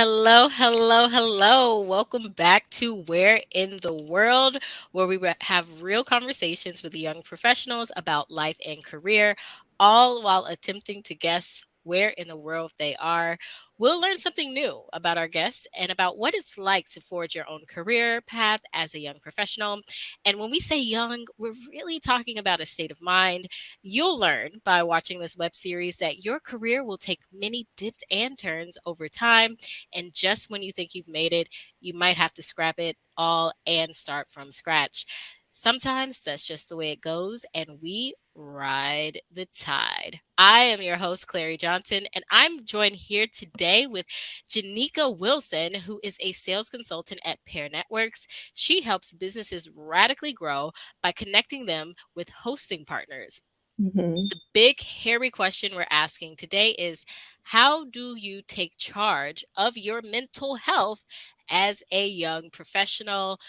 Hello, hello, hello. Welcome back to Where in the World, where we have real conversations with young professionals about life and career, all while attempting to guess where in the world they are. We'll learn something new about our guests and about what it's like to forge your own career path as a young professional. And when we say young, we're really talking about a state of mind. You'll learn by watching this web series that your career will take many dips and turns over time, and just when you think you've made it, you might have to scrap it all and start from scratch. Sometimes that's just the way it goes, and we ride the tide. I am your host, Clary Johnson, and I'm joined here today with Janeeka Wilson, who is a sales consultant at Pair Networks. She helps businesses radically grow by connecting them with hosting partners. Mhm. The big, hairy question we're asking today is, how do you take charge of your mental health as a young professional?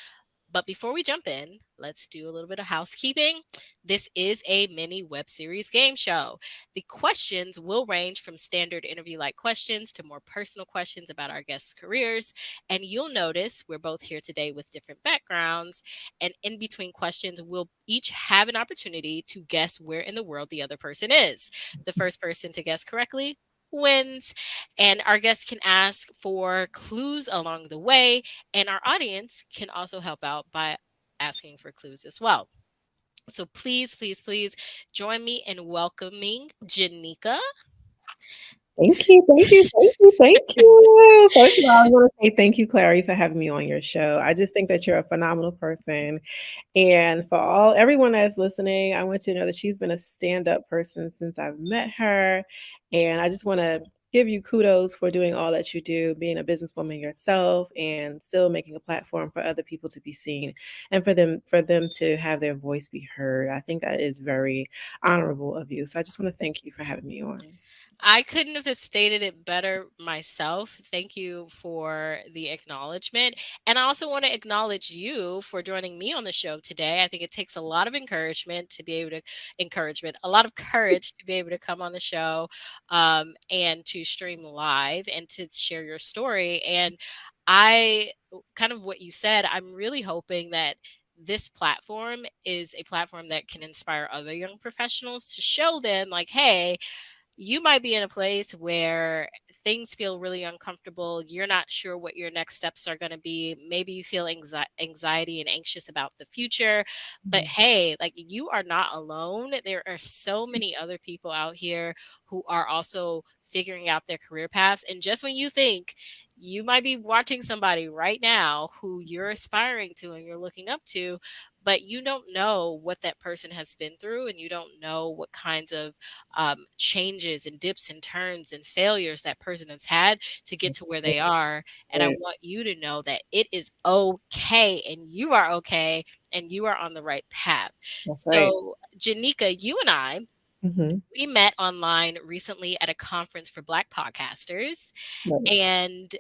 But before we jump in, let's do a little bit of housekeeping. This is a mini web series game show. The questions will range from standard interview like questions to more personal questions about our guests' careers. And you'll notice we're both here today with different backgrounds. And in between questions, we'll each have an opportunity to guess where in the world the other person is. The first person to guess correctly wins. And our guests can ask for clues along the way, and our audience can also help out by asking for clues as well. So please, please, please join me in welcoming Janeeka. Thank you, thank you, thank you, thank you. First of all, I wanna say thank you, Clary, for having me on your show. I just think that you're a phenomenal person, and for everyone that's listening, I want you to know that she's been a stand-up person since I've met her, and I just wanna give you kudos for doing all that you do, being a businesswoman yourself, and still making a platform for other people to be seen, and for them to have their voice be heard. I think that is very honorable of you, so I just wanna thank you for having me on. I couldn't have stated it better myself. Thank you for the acknowledgement. And I also want to acknowledge you for joining me on the show today. I think it takes a lot of a lot of courage to be able to come on the show, and to stream live and to share your story. And I, kind of what you said, I'm really hoping that this platform is a platform that can inspire other young professionals to show them, like, hey, you might be in a place where things feel really uncomfortable. You're not sure what your next steps are going to be. Maybe you feel anxiety and anxious about the future. But Mhm. hey, like, you are not alone. There are so many other people out here who are also figuring out their career paths. And just when you think you might be watching somebody right now who you're aspiring to and you're looking up to, but you don't know what that person has been through, and you don't know what kinds of changes and dips and turns and failures that person has had to get to where they are. And I Right. want you to know that it is okay, and you are okay, and you are on the right path. That's right. So, Janika, you and I, Mhm. we met online recently at a conference for Black podcasters, Right. and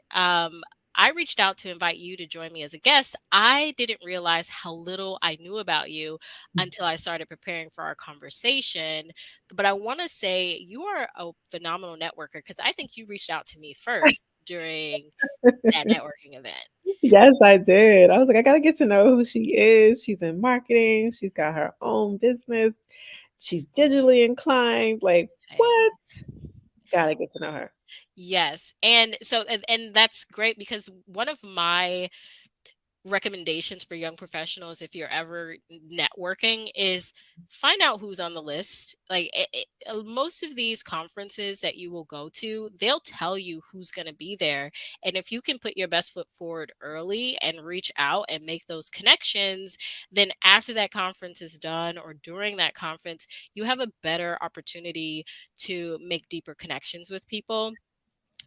I reached out to invite you to join me as a guest. I didn't realize how little I knew about you until I started preparing for our conversation. But I want to say you are a phenomenal networker, because I think you reached out to me first during that networking event. Yes, I did. I was like, "I gotta get to know who she is." She's in marketing, she's got her own business, she's digitally inclined, like, Okay. what? Gotta get to know her. Yes. And so, and that's great, because one of my recommendations for young professionals, if you're ever networking, is find out who's on the list. Like, most of these conferences that you will go to, they'll tell you who's going to be there. And if you can put your best foot forward early and reach out and make those connections, then after that conference is done or during that conference, you have a better opportunity to make deeper connections with people,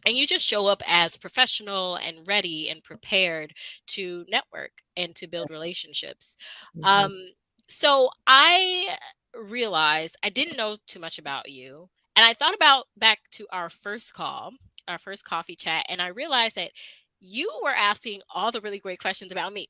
and you just show up as professional and ready and prepared to network and to build relationships. Mhm. um, so I realized I didn't know too much about you, and I thought about back to our first call, our first coffee chat, and I realized that you were asking all the really great questions about me.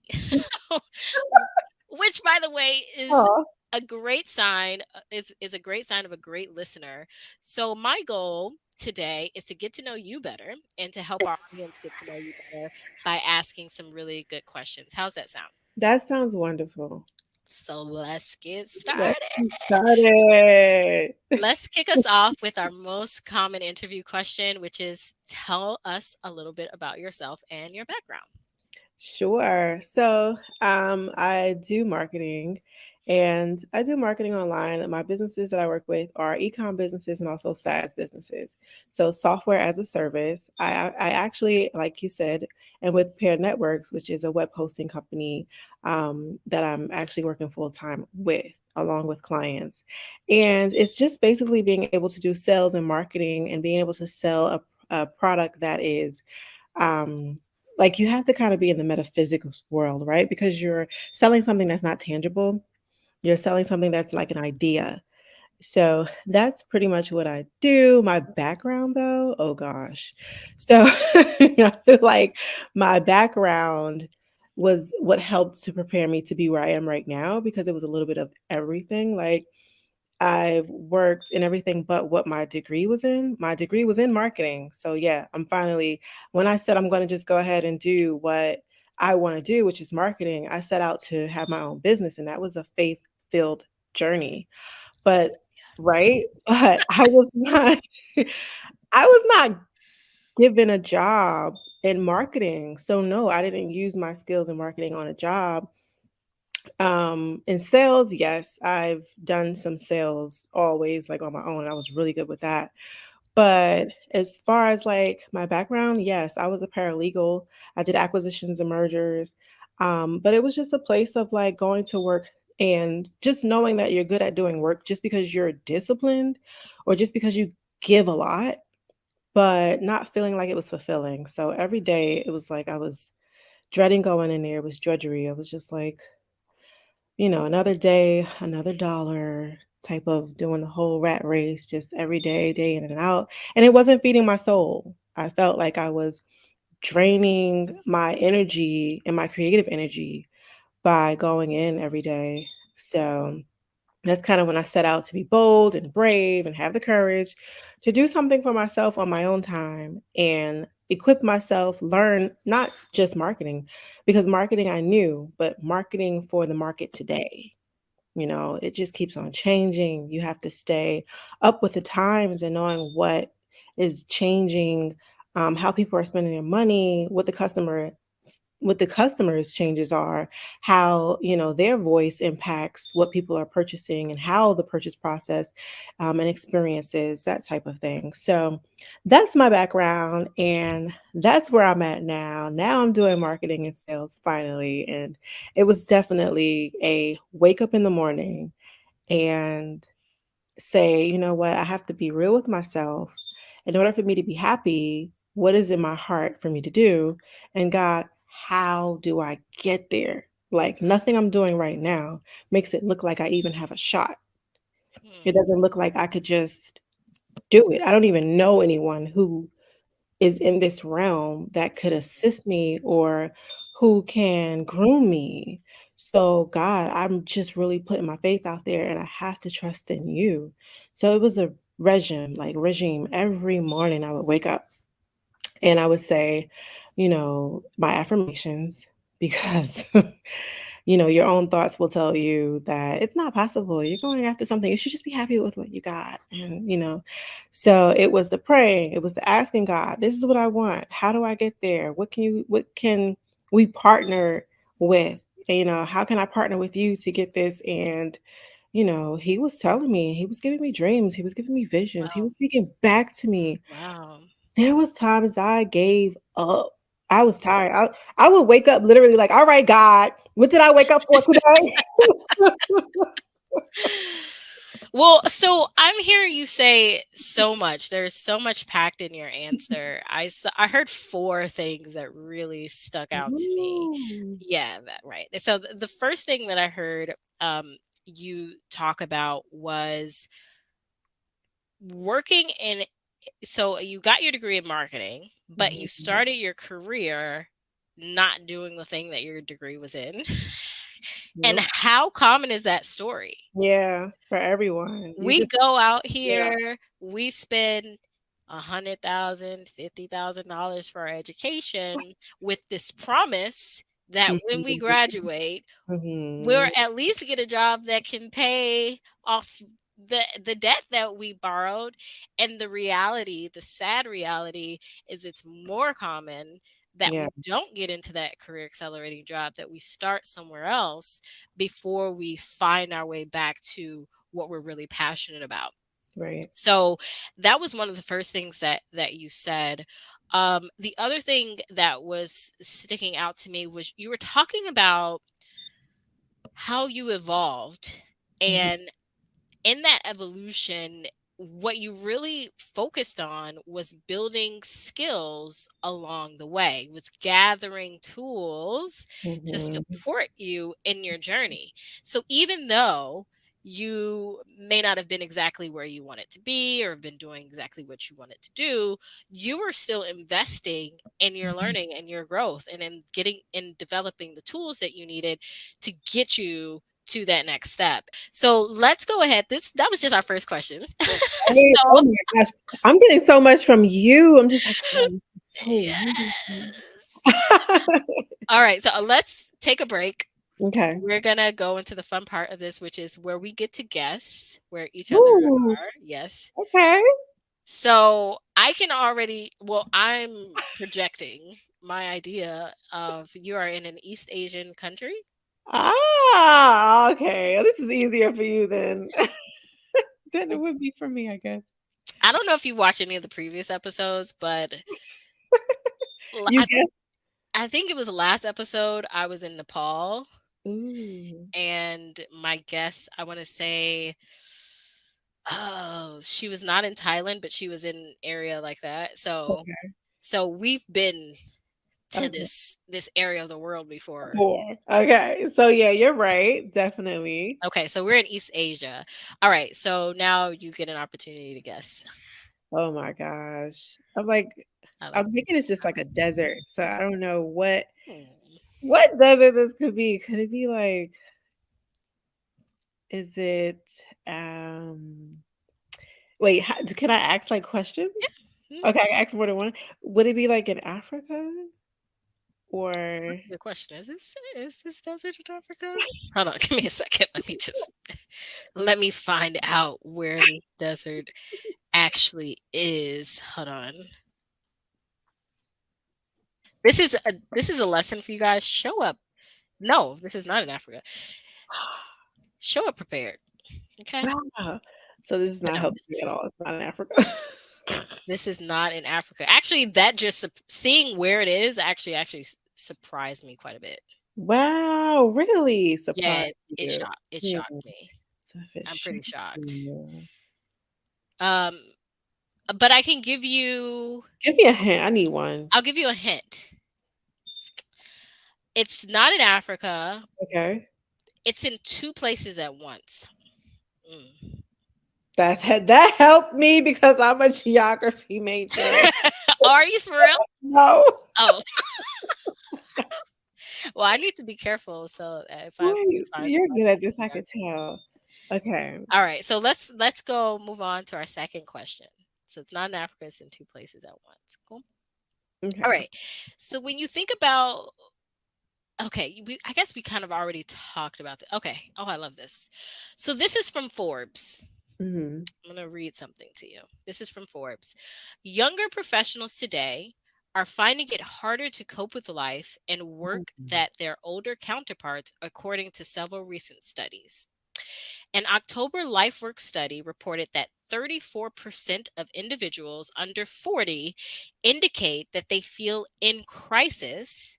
Which, by the way, is Aw. a great sign is a great sign of a great listener. So my goal today is to get to know you better and to help our audience get to know you better by asking some really good questions. How's that sound? That sounds wonderful. So let's get Let's started. get started. Let's kick us off with our most common interview question, which is tell us a little bit about yourself and your background. Sure. So, I do marketing and I do marketing online. My businesses that I work with are e-com businesses and also SaaS businesses. So, software as a service. I actually, like you said, and with Pair Networks, which is a web hosting company that I'm actually working full time with, along with clients. And it's just basically being able to do sales and marketing and being able to sell a product that is um like you have to kind of be in the metaphysical world, right? Because you're selling something that's not tangible. You're selling something that's like an idea. So that's pretty much what I do. My background though, oh gosh. So like my background was what helped to prepare me to be where I am right now because it was a little bit of everything. Like I've worked in everything but what my degree was in. My degree was in marketing. So yeah, I'm finally when I said I'm going to just go ahead and do what I want to do, which is marketing, I set out to have my own business and that was a faith-filled journey. But right? But I was not I was not given a job in marketing. So no, I didn't use my skills in marketing on a job. In sales, yes, I've done some sales always like on my own. I was really good with that. But as far as like my background, yes, I was a paralegal. I did acquisitions and mergers. But it was just a place of like going to work and just knowing that you're good at doing work just because you're disciplined or just because you give a lot, but not feeling like it was fulfilling. So every day it was like I was dreading going in there. It was drudgery. I was just like, another day, another dollar type of doing the whole rat race, just every day, day in and out. And it wasn't feeding my soul. I felt like I was draining my energy and my creative energy by going in every day. So that's kind of when I set out to be bold and brave and have the courage to do something for myself on my own time and equip myself, learn not just marketing, because marketing I knew, but marketing for the market today. It just keeps on changing. You have to stay up with the times and knowing what is changing, how people are spending their money, what the customers changes are, how their voice impacts what people are purchasing and how the purchase process and experiences that type of thing. So that's my background and that's where I'm at now. Now I'm doing marketing and sales finally, and it was definitely a wake up in the morning and say, you know what, I have to be real with myself. In order for me to be happy, what is in my heart for me to do? And God, how do I get there? Like nothing I'm doing right now makes it look like I even have a shot. It Hmm. doesn't look like I could just do it. I don't even know anyone who is in this realm that could assist me or who can groom me. So, God, I'm just really putting my faith out there and I have to trust in you. So it was a regime. Every morning I would wake up and I would say, my affirmations because your own thoughts will tell you that it's not possible. You're going after something. You should just be happy with what you got. And, so it was the praying, it was the asking God, this is what I want. How do I get there? What can we partner with? How can I partner with you to get this? And, he was telling me, he was giving me dreams, he was giving me visions, he Wow. was speaking back to me. Wow. There was times I gave up. I was tired. I would wake up literally like, "All right, God, what did I wake up for today?" Well, so I'm hearing you say so much. There's so much packed in your answer. I heard four things that really stuck out to me. Ooh. Yeah, that right. So the first thing that I heard you talk about was working in so you got your degree in marketing, but you Mhm. started your career not doing the thing that your degree was in. And Nope. how common is that story? Yeah, for everyone. You We just go out yeah. here, we spend 100,000, $50,000 for our education with this promise that when we Mhm. graduate, we'll Mhm. at least get a job that can pay off the debt that we borrowed. And the reality, the sad reality, is it's more common that Yeah, we don't get into that career accelerating job, that we start somewhere else before we find our way back to what we're really passionate about. right. So that was one of the first things that you said. The other thing that was sticking out to me was you were talking about how you evolved. Mhm. And in that evolution, what you really focused on was building skills along the way, was gathering tools to Mhm. support you in your journey. So even though you may not have been exactly where you wanted to be or have been doing exactly what you wanted to do, you were still investing in your Mhm. learning and your growth and in getting in developing the tools that you needed to get you to that next step. So let's go ahead. This that was just our first question. Right. So Oh my gosh. I'm getting so much from you. I'm just like, "Wow, so wonderful." yes. All right. So let's take a break. Okay. We're gonna go into the fun part of this, which is where we get to guess where each other Ooh, are. Yes. okay. So I can already. Well, I'm projecting my idea of you are in an East Asian country. Ah, okay. This is easier for you than it would be for me, I guess. I don't know if you watch any of the previous episodes, but You I guess? I think it was the last episode I was in Nepal, Ooh, and my guess, I wanna say, oh, she was not in Thailand, but she was in an area like that. So okay, we've been to okay. this area of the world before. 4. Okay, so yeah, you're right, definitely. Okay, so we're in East Asia. Alright, so now you get an opportunity to guess. Oh my gosh. I like I'm thinking it's just like a desert, so I don't know hmm. what desert this could be. Could it be like is it, um wait, ho can I ask, like, questions? Mhm. Okay, I can ask more than one. Would it be, like, in Africa? That's Or a good question. Is this desert in Africa? Hold on, give me a second. Let me just let me find out where this desert actually is. Hold on. This is a lesson for you guys. Show up. No, this is not in Africa. Show up prepared. Okay. wow. So this is But not no, helping me at all. It's not in Africa. this is not in Africa. Actually, that just seeing where it is actually surprised me quite a bit. Wow, really Yeah, surprised you. it Hmm, shocked me. so if it I'm shocked pretty shocked. you Um, but I can give you. give me a hint, I need one. I'll give you a hint. It's not in Africa. Okay. It's in two places at once. Mm. That helped me because I'm a geography major. Are you for real? No. Oh, well, I need to be careful. So if I do Wait, find you're somebody good at from this, I there. could tell. Okay. All right, so let's go move on to our second question. So it's not in Africa; it's in two places at once. Cool. All Okay. right. So when you think about okay, I guess we kind of already talked about it. Okay. Oh, I love this. So this is from Forbes. Mhm. I'm going to read something to you. This is from Forbes. Younger professionals today are finding it harder to cope with life and work Mhm. that their older counterparts, according to several recent studies. An October LifeWork study reported that 34% of individuals under 40 indicate that they feel in crisis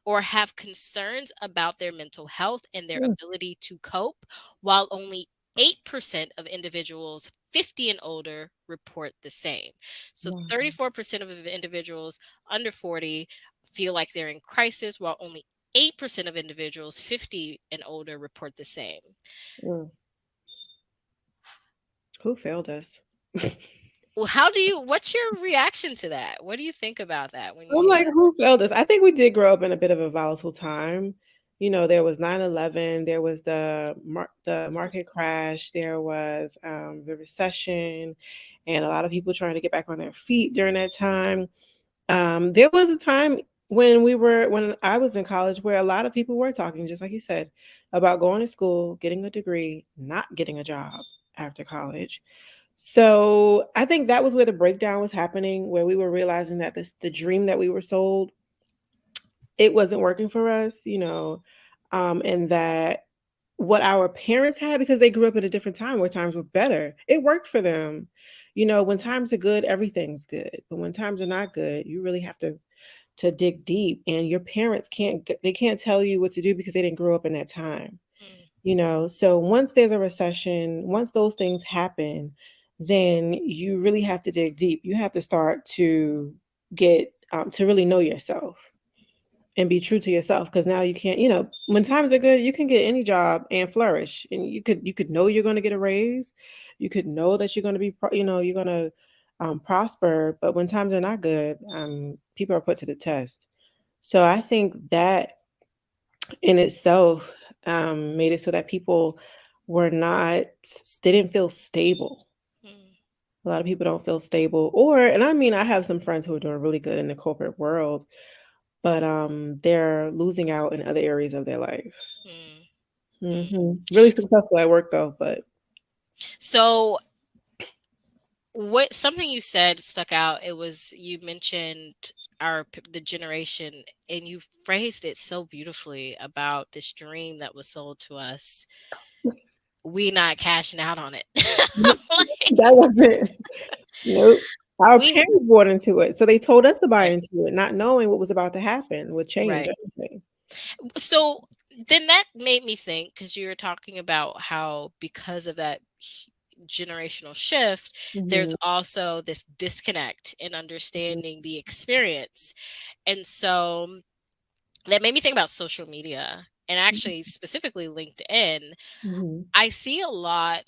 or have concerns about their mental health and their Mm, ability to cope, while only 8% of individuals 50 and older report the same. So wow. 34% of individuals under 40 feel like they're in crisis, while only 8% of individuals 50 and older report the same. Mm. Who failed us? Well, what's your reaction to that? What do you think about that when I'm you hear like, who failed us? I think we did grow up in a bit of a volatile time. There was 9/11, there was the market crash, there was the recession, and a lot of people trying to get back on their feet during that time. There was a time when I was in college where a lot of people were talking, just like you said, about going to school, getting a degree, not getting a job after college. So I think that was where the breakdown was happening, where we were realizing that the dream that we were sold, it wasn't working for us, and that what our parents had, because they grew up at a different time where times were better, it worked for them. When times are good, everything's good. But when times are not good, you really have to dig deep, and your parents they can't tell you what to do because they didn't grow up in that time. Mm, So once there's a recession, once those things happen, then you really have to dig deep. You have to start to get to really know yourself and be true to yourself, because now you can't, when times are good, you can get any job and flourish, and you could know you're going to get a raise, you could know that you're going to you're going to prosper. But when times are not good, people are put to the test. So I think that in itself made it so that people were not they didn't feel stable. mm, A lot of people don't feel stable, and I mean, I have some friends who are doing really good in the corporate world, but they're losing out in other areas of their life. mm, mm. Really successful at work though, but So, what something you said stuck out. It was you mentioned the generation, and you phrased it so beautifully about this dream that was sold to us. We not cashing out on it. that wasn't. Nope. Our we parents bought into it, so they told us to buy right, into it, not knowing what was about to happen would change right. everything. So then that made me think, because you were talking about how because of that generational shift, there's Mhm, also this disconnect in mhm, understanding the experience. And so that made me think about social media, and actually specifically LinkedIn. mhm, I see a lot.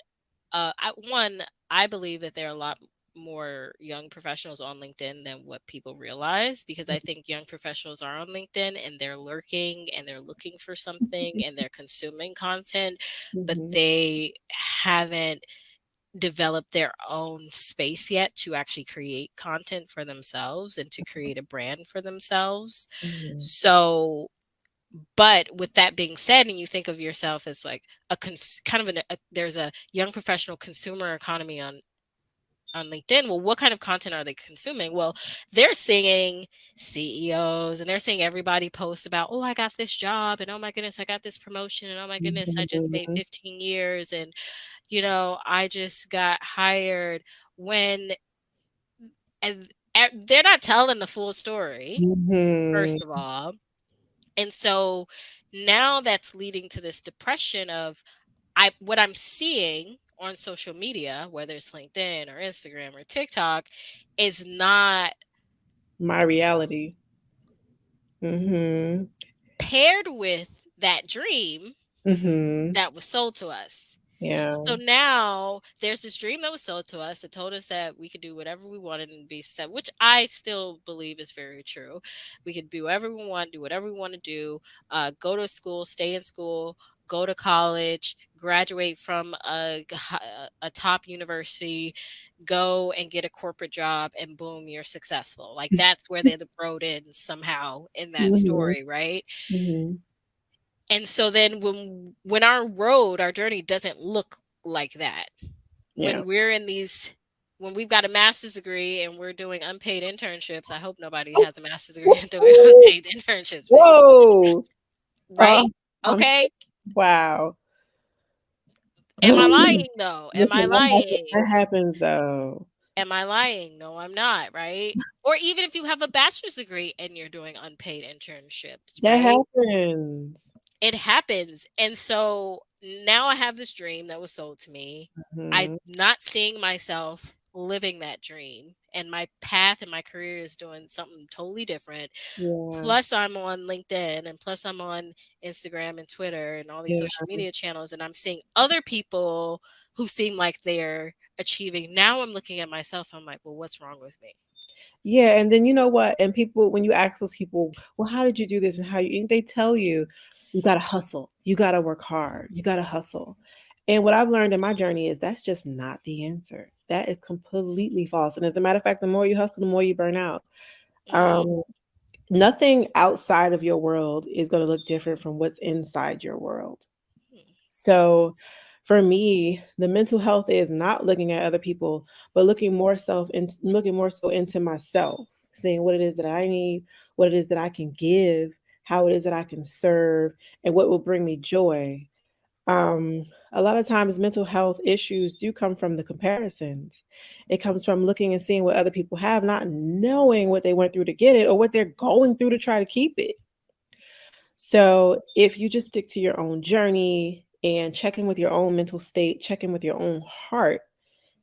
I believe that there are a lot more young professionals on LinkedIn than what people realize, because I think young professionals are on LinkedIn and they're lurking and they're looking for something and they're consuming content, but mhm, they haven't developed their own space yet to actually create content for themselves and to create a brand for themselves. mhm. So, but with that being said, and you think of yourself as like kind of there's a young professional consumer economy on LinkedIn. Well, what kind of content are they consuming? Well, they're seeing CEOs and they're seeing everybody post about, oh, I got this job, and oh my goodness, I got this promotion, and oh my goodness, I just made Mhm, 15 years, and I just got hired. When and they're not telling the full story, mhm. first of all. And so now that's leading to this depression of what I'm seeing on social media, whether it's LinkedIn or Instagram or TikTok, is not My reality. Mhm, paired with that dream mhm. that was sold to us. Yeah, So now there's this dream that was sold to us that told us that we could do whatever we wanted and be set, which I still believe is very true. We could do whatever we want, do whatever we want to do, go to school, stay in school, go to college, graduate from a top university, go and get a corporate job, and boom, you're successful. Like that's where they wrote in somehow in that mhm, story, right? mhm. And so then when our journey doesn't look like that, Yeah. when we're in these when we've got a master's degree and we're doing unpaid internships. I hope nobody has a master's degree and doing unpaid internships, but Whoa! right? I'm Okay. wow. Am I lying though? Am I Listen, that lying? happens though. Am I lying? No, I'm not, right? Or even if you have a bachelor's degree and you're doing unpaid internships, That right? happens. It happens. And so now I have this dream that was sold to me. I'm Mhm. not seeing myself living that dream. And my path and my career is doing something totally different. Yeah, Plus, I'm on LinkedIn, and plus, I'm on Instagram and Twitter and all these yeah. social media channels. And I'm seeing other people who seem like they're achieving. Now I'm looking at myself. I'm like, well, what's wrong with me? Yeah, and then you know what? And people, when you ask those people, well, how did you do this and how you, and they tell you, you got to hustle, you got to work hard, you got to hustle. And what I've learned in my journey is that's just not the answer. That is completely false. And as a matter of fact, the more you hustle, the more you burn out. Hmm. Um, Nothing outside of your world is going to look different from what's inside your world. So for me, the mental health is not looking at other people, but looking more so into myself, seeing what it is that I need, what it is that I can give, how it is that I can serve, and what will bring me joy. A lot of times mental health issues do come from the comparisons. It comes from looking and seeing what other people have, not knowing what they went through to get it or what they're going through to try to keep it. So if you just stick to your own journey and check in with your own mental state, check in with your own heart,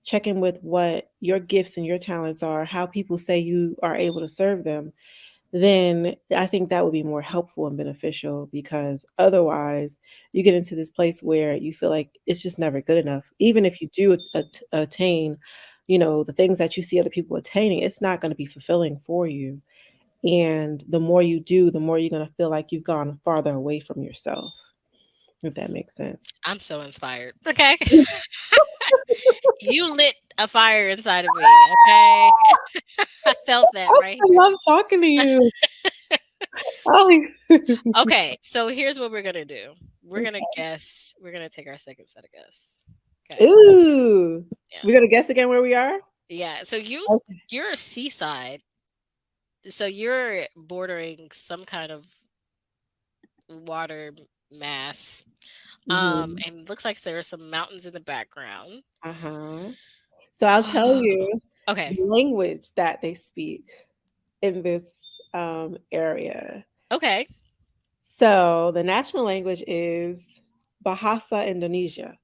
check in with what your gifts and your talents are, how people say you are able to serve them, then I think that would be more helpful and beneficial because otherwise you get into this place where you feel like it's just never good enough. Even if you do attain, the things that you see other people attaining, it's not going to be fulfilling for you. And the more you do, the more you're going to feel like you've gone farther away from yourself, if that makes sense. I'm so inspired. Okay. You lit a fire inside of me. Okay. I felt that right I here. love talking to you. Oh. Okay. So here's what we're going to do. We're going to Okay. guess. We're going to take our second set of guess. Okay. Ooh. Yeah. We're going to guess again where we are? Yeah. So Okay. you're a seaside. So you're bordering some kind of water mass. Hmm. And it looks like there are some mountains in the background. Uh-huh. So I'll tell you Okay. the language that they speak in this area. Okay. So the national language is Bahasa Indonesia.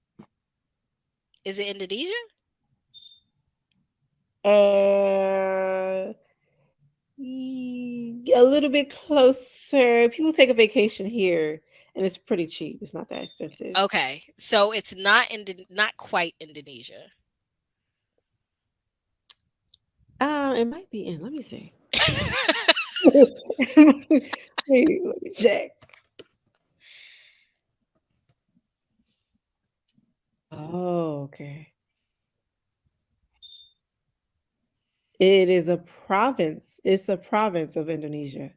Is it Indonesia? Uh, a little bit closer. People take a vacation here, and it's pretty cheap. It's not that expensive. Okay. So it's not not quite Indonesia. It might be in. Let me see. Let me check. Oh, okay. It is a province. It's a province of Indonesia.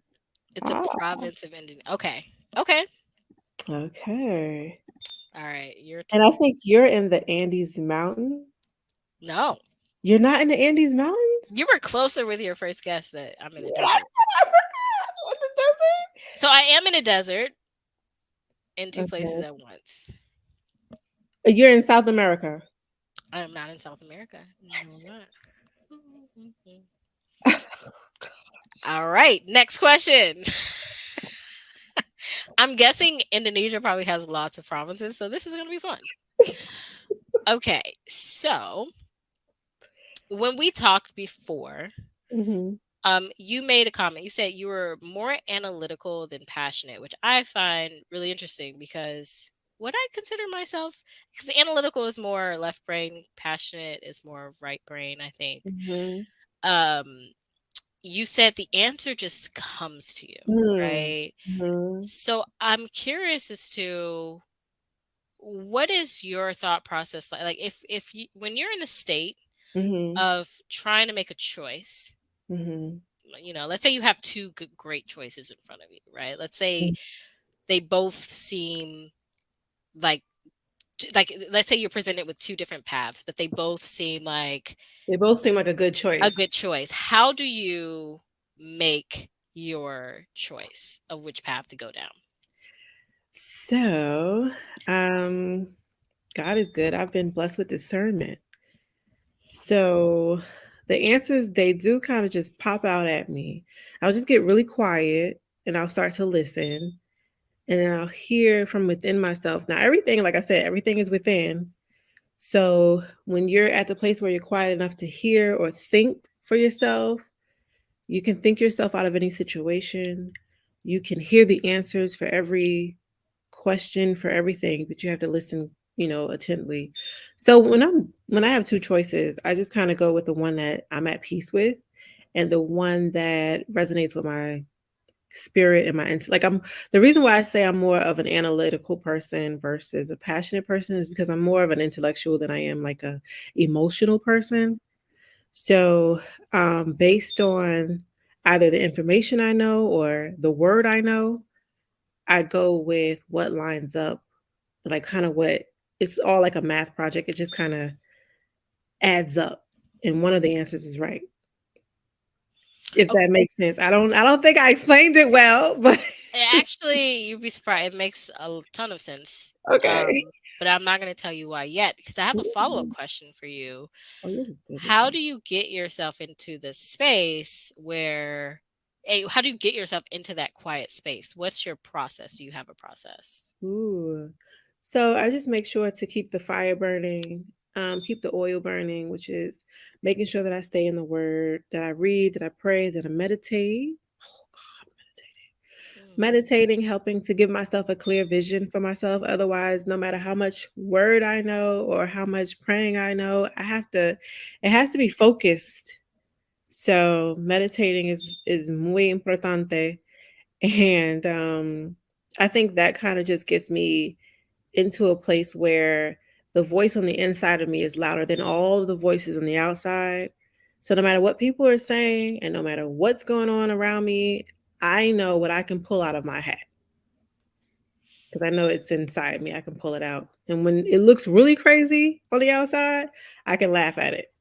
It's a Ah, province of Indonesia. Okay. Okay. okay. All right. Your And I turn. think you're in the Andes Mountain. No. You're not in the Andes Mountains? You were closer with your first guess that I'm in a Yeah, I desert. said I forgot. What the So I am in a desert in two desert? places Okay. at once. You're in South America. I am not in South America. No, I'm not. All right. Next question. I'm guessing Indonesia probably has lots of provinces, so this is going to be fun. Okay. So when we talked before, Hmm. you made a comment. You said you were more analytical than passionate, which I find really interesting because would I consider myself because analytical is more left brain, passionate is more right brain, I think. Hmm. Um, you said the answer just comes to you, Hmm. right? Hmm. So I'm curious as to what is your thought process like? Like if you when you're in a state Hmm. of trying to make a choice, Hmm. let's say you have two great choices in front of you, right? Let's say they both seem like let's say you're presented with two different paths, but they both seem like They both seem like a good a choice. good choice. How do you make your choice of which path to go down? So, um, God is good. I've been blessed with discernment. So the answers they do kind of just pop out at me. I'll just get really quiet and I'll start to listen and then I'll hear from within myself. Now everything, like I said, everything is within. So when you're at the place where you're quiet enough to hear or think for yourself, you can think yourself out of any situation. You can hear the answers for every question, for everything, but you have to listen, attentively. So when I have two choices, I just kind of go with the one that I'm at peace with, and the one that resonates with my spirit and like I'm the reason why I say I'm more of an analytical person versus a passionate person is because I'm more of an intellectual than I am like a emotional person. So, based on either the information I know or the word I know, I go with what lines up, like kind of what it's all like a math project. It just kind of adds up, and one of the answers is right. If that makes sense. I don't think I explained it well, but Actually, you'd be surprised. It makes a ton of sense. okay. But I'm not going to tell you why yet because I have a follow-up question for you. Oh, this is good. This How is do you get yourself into the space where how do you get yourself into that quiet space? What's your process? Do you have a process? ooh. So I just make sure to keep the fire burning, keep the oil burning, which is making sure that I stay in the word, that I read, that I pray, that I meditate. Oh God, Mm. meditating, helping to give myself a clear vision for myself. Otherwise, no matter how much word I know or how much praying I know, it has to be focused. So meditating is muy importante, and I think that kind of just gets me into a place where the voice on the inside of me is louder than all of the voices on the outside. So no matter what people are saying and no matter what's going on around me, I know what I can pull out of my hat because I know it's inside me. I can pull it out. And when it looks really crazy on the outside, I can laugh at it.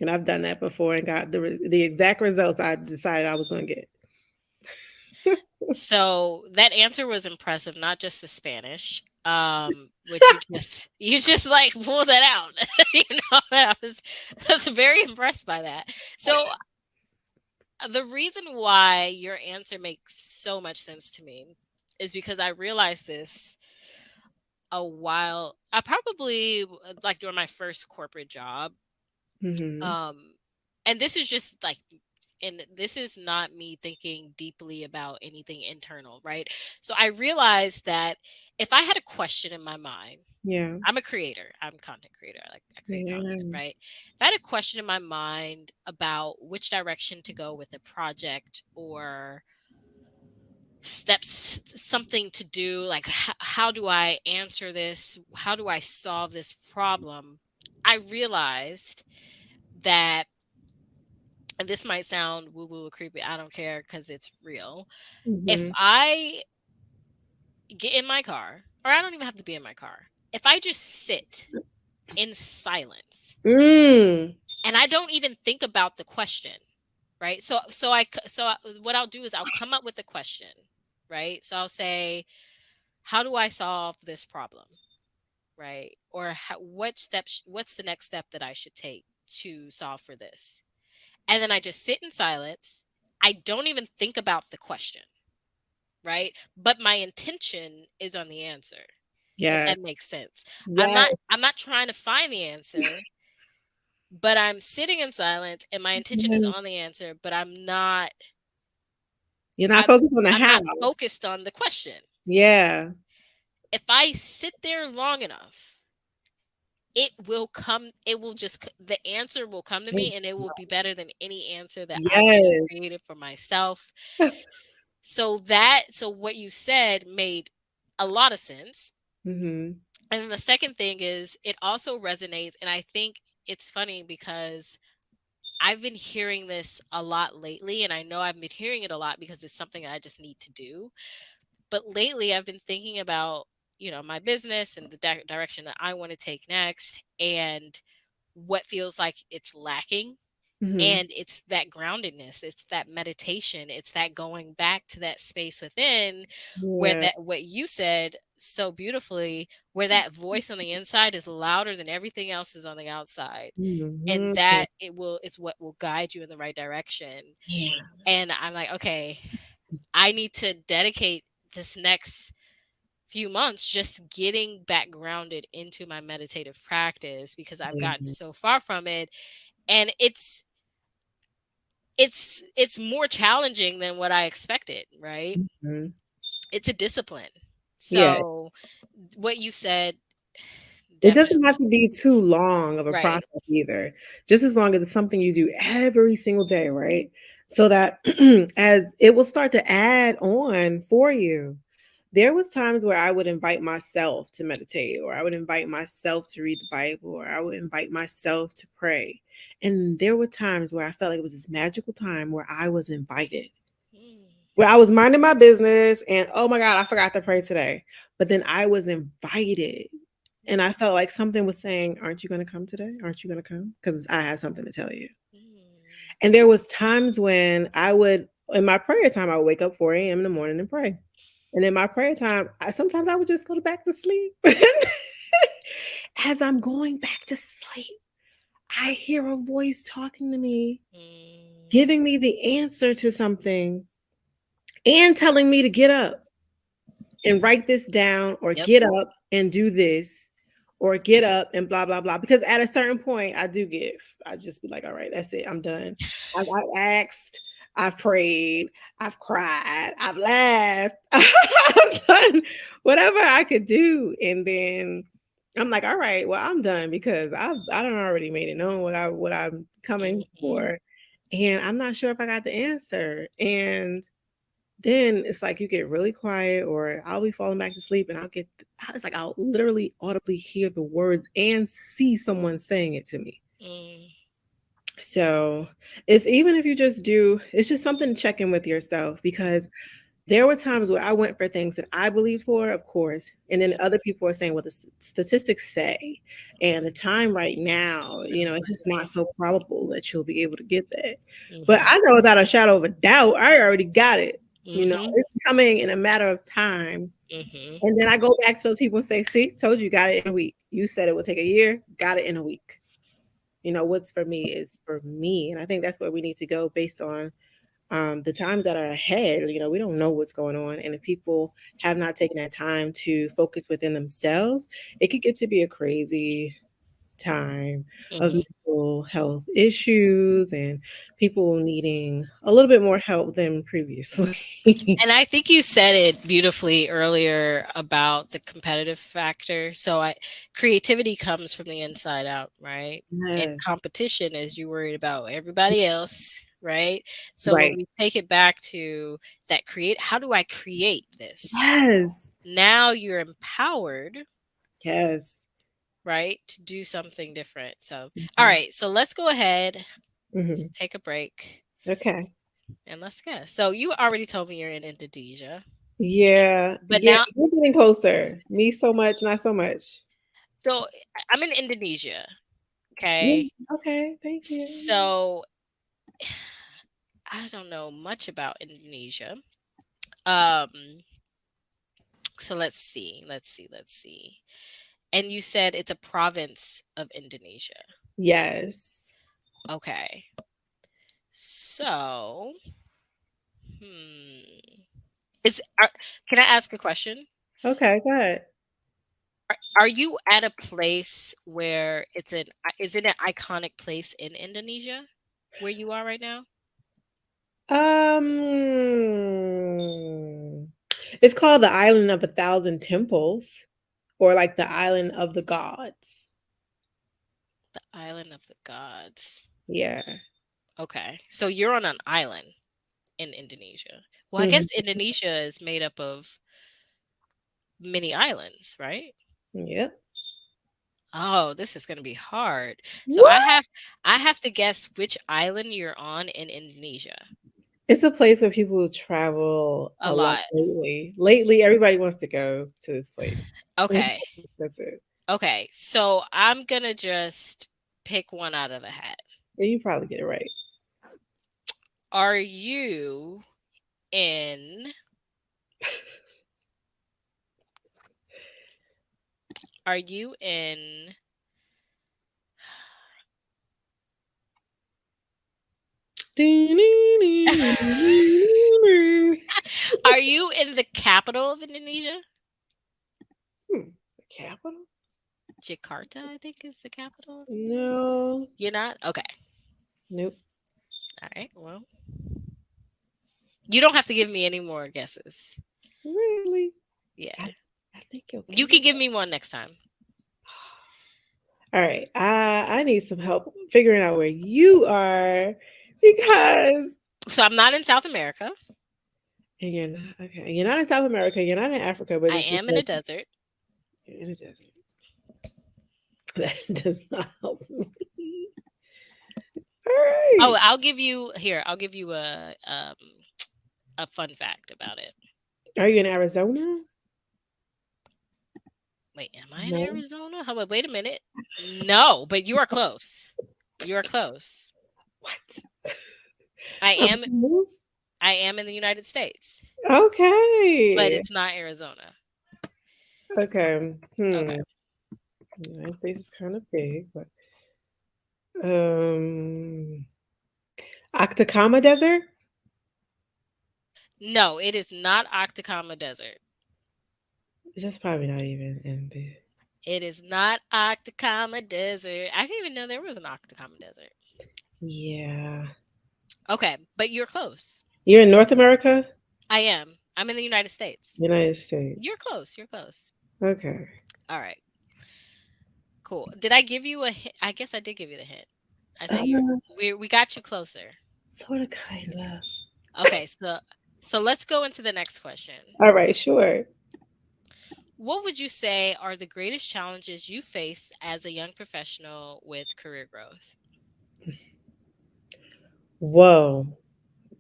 And I've done that before and got the exact results I decided I was going to get. So that answer was impressive, not just the Spanish, which you just like pulled that out. I was very impressed by that. So the reason why your answer makes so much sense to me is because I realized this a while. I probably like during my first corporate job. Mhm. Um, and this is just like and this is not me thinking deeply about anything internal, right? So I realized that if I had a question in my mind, Yeah. I'm a creator, I'm a content creator, I create content, Yeah. right? If I had a question in my mind about which direction to go with a project or steps, something to do, like how do I answer this? How do I solve this problem? I realized that, and this might sound woo woo creepy, I don't care because it's real. If Mhm. I get in my car, or I don't even have to be in my car, if I just sit in silence Mm. and I don't even think about the question, right? What I'll do is I'll come up with a question, right? So I'll say, how do I solve this problem, right? Or what's the next step that I should take to solve for this? And then I just sit in silence. I don't even think about the question, right? But my intention is on the answer, if that Yes. makes sense. I'm Yes. not I'm not trying to find the answer, but I'm sitting in silence and my intention is Mhm. on the answer, but I'm not You're not I'm focused on the I'm how. not focused on the question. Yeah. If I sit there long enough, the answer will come to me and it will be better than any answer that I've ever Yes. created for myself. So what you said made a lot of sense. Mhm. And then the second thing is it also resonates, and I think it's funny because I've been hearing this a lot lately, and I know I've been hearing it a lot because it's something I just need to do. But lately I've been thinking about, my business and the direction that I want to take next and what feels like it's lacking. Mhm. And it's that groundedness, it's that meditation, it's that going back to that space within where Yeah. that what you said so beautifully, where that voice on the inside is louder than everything else is on the outside. And Mhm. that it will is what will guide you in the right direction. Yeah. And I'm like, okay, I need to dedicate this next few months just getting back grounded into my meditative practice because I've gotten Mhm. so far from it. And it's more challenging than what I expected, right? Mhm. It's a discipline. Yeah. So what you said It doesn't have Definitely. to be too long of a Right. process either, just as long as it's something you do every single day, right? So that as it will start to add on for you. There was times where I would invite myself to meditate, or I would invite myself to read the Bible, or I would invite myself to pray. And there were times where I felt like it was this magical time where I was invited, Mm, where I was minding my business and oh my God, I forgot to pray today. But then I was invited. And I felt like something was saying, aren't you going to come today? Aren't you going to come? Because I have something to tell you. mm, And there was times when I would, in my prayer time, I would wake up 4 a.m. in the morning and pray. And in my prayer time, sometimes I would just go back to sleep. As I'm going back to sleep, I hear a voice talking to me, mm. giving me the answer to something and telling me to get up and write this down, or Yep. get up and do this, or get up and blah blah blah. Because at a certain point I just be like, all right, that's it, I'm done. I've asked, I've prayed, I've cried, I've laughed, I've done whatever I could do. And then I'm like, all right, well, I'm done, because I don't already made it known what I'm coming Mhm, for. And I'm not sure if I got the answer. And then it's like you get really quiet, or I'll be falling back to sleep, and it's like I'll literally audibly hear the words and see someone saying it to me. mm, So it's, even if you just do, it's just something to check in with yourself, because there were times where I went for things that I believed for, of course, and then other people are saying, well, the statistics say, and the time right now, it's just not so probable that you'll be able to get that. But mhm, I know without a shadow of a doubt, I already got it. mhm, It's coming in a matter of time. mhm, And then I go back to those people and say, see, told you, got it in a week. You said it would take a year, got it in a week. What's for me is for me. And I think that's where we need to go, based on the times that are ahead. We don't know what's going on. And if people have not taken that time to focus within themselves, it could get to be a crazy time of mhm. mental health issues and people needing a little bit more help than previously. And I think you said it beautifully earlier about the competitive factor. Creativity comes from the inside out, right? And Yes. competition is you worried about everybody else, right? So when Right. we take it back to that create, how do I create this? Yes. Now you're empowered, Yes. right, to do something different. So, all Mhm. right, so let's go ahead, let's Mhm. take a break Okay. and let's guess. So you already told me you're in Indonesia, Yeah. but Yeah. now, We're getting closer. Me so much, not so much. so I'm in Indonesia. Yeah. Okay. Okay. Thank you. So I don't know much about Indonesia. Um, so let's see. And you said it's a province of Indonesia. Yes. Okay. So, hmm. Is are, can I ask a question? Okay. Go ahead. Are you at a place where is it an iconic place in Indonesia where you are right now? It's called the Island of a Thousand Temples, or like the Island of the Gods. The island of the gods. Yeah. Okay. So you're on an island in Indonesia. Well, I Mhm. guess Indonesia is made up of many islands, right? Yep. Oh, this is going to be hard. So What? I have to guess which island you're on in Indonesia. It's a place where people travel A a lot lot. lately. Lately, everybody wants to go to this place. Okay. That's it. Okay. So I'm going to just pick one out of a hat. Yeah, you probably get it right. Are you in are you in are you in the capital of Indonesia? The capital? Jakarta, I think is the capital. No. You're not? Okay. Nope. All right. Well, you don't have to give me any more guesses. Really? Yeah. I, I think you'll You get can it. give me one next time. All right. I need some help figuring out where you are because So I'm not in South America. and you're not okay. You're not in South America. You're not in Africa, but I it's the am in a desert. desert. You're in a desert. That does not help me. All Oh, right. I'll give you here. I'll give you a fun fact about it. Are you in Arizona? Wait, am I in No. Arizona? How about wait a minute? No, but you are close. You are close. What? I I'm am close. I am in the United States, but Okay. it's not Arizona. Okay. Okay. United States is kind of big, but um, Atacama Desert. No, it is not Atacama Desert. That's probably not even in the. It is not Atacama Desert. I didn't even know there was an Atacama Desert. Yeah. Okay, but you're close. You're in North America? I am. I'm in the United States. United States. You're close. You're close. Okay. All right. Cool. Did I give you a hint? I guess I did give you the hint. I said you Uh, we got you closer. sort of, kind of. Okay, so let's go into the next question. All right, sure. What would you say are the greatest challenges you face as a young professional with career growth? Whoa.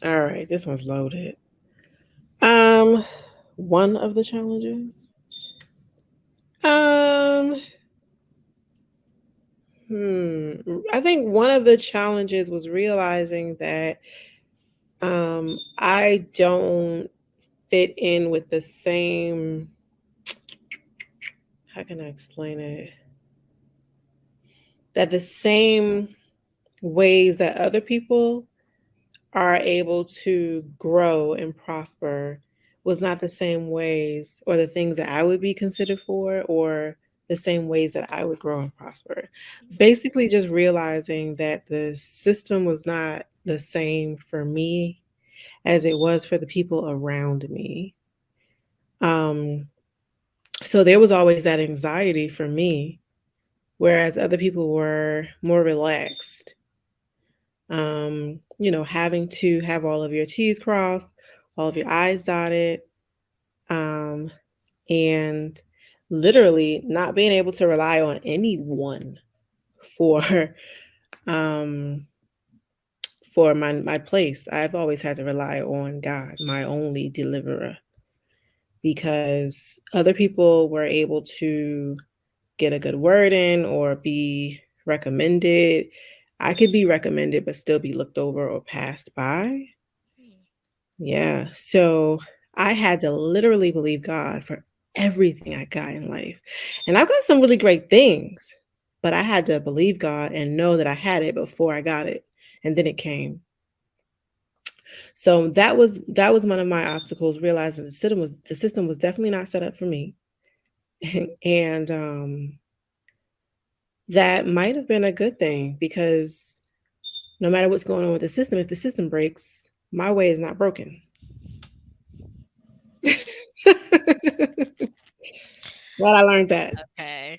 All right, this one's loaded. Um, one of the challenges. Um, I think one of the challenges was realizing that I don't fit in with the same. How can I explain it? That the same ways that other people are able to grow and prosper was not the same ways or the things that I would be considered for or the same ways that I would grow and prosper. Basically, just realizing that the system was not the same for me as it was for the people around me. Um, so there was always that anxiety for me, whereas other people were more relaxed. Having to have all of your T's crossed, all of your I's dotted, um, and literally not being able to rely on anyone for um for my place. I've always had to rely on God, my only deliverer, because other people were able to get a good word in or be recommended. I could be recommended but still be looked over or passed by. Hmm. Yeah. So I had to literally believe God for everything I got in life. And I've got some really great things, but I had to believe God and know that I had it before I got it. And then it came. So that was one of my obstacles, realizing the system was definitely not set up for me. and that might have been a good thing because no matter what's going on with the system, if the system breaks, my way is not broken. Glad I learned that. Okay.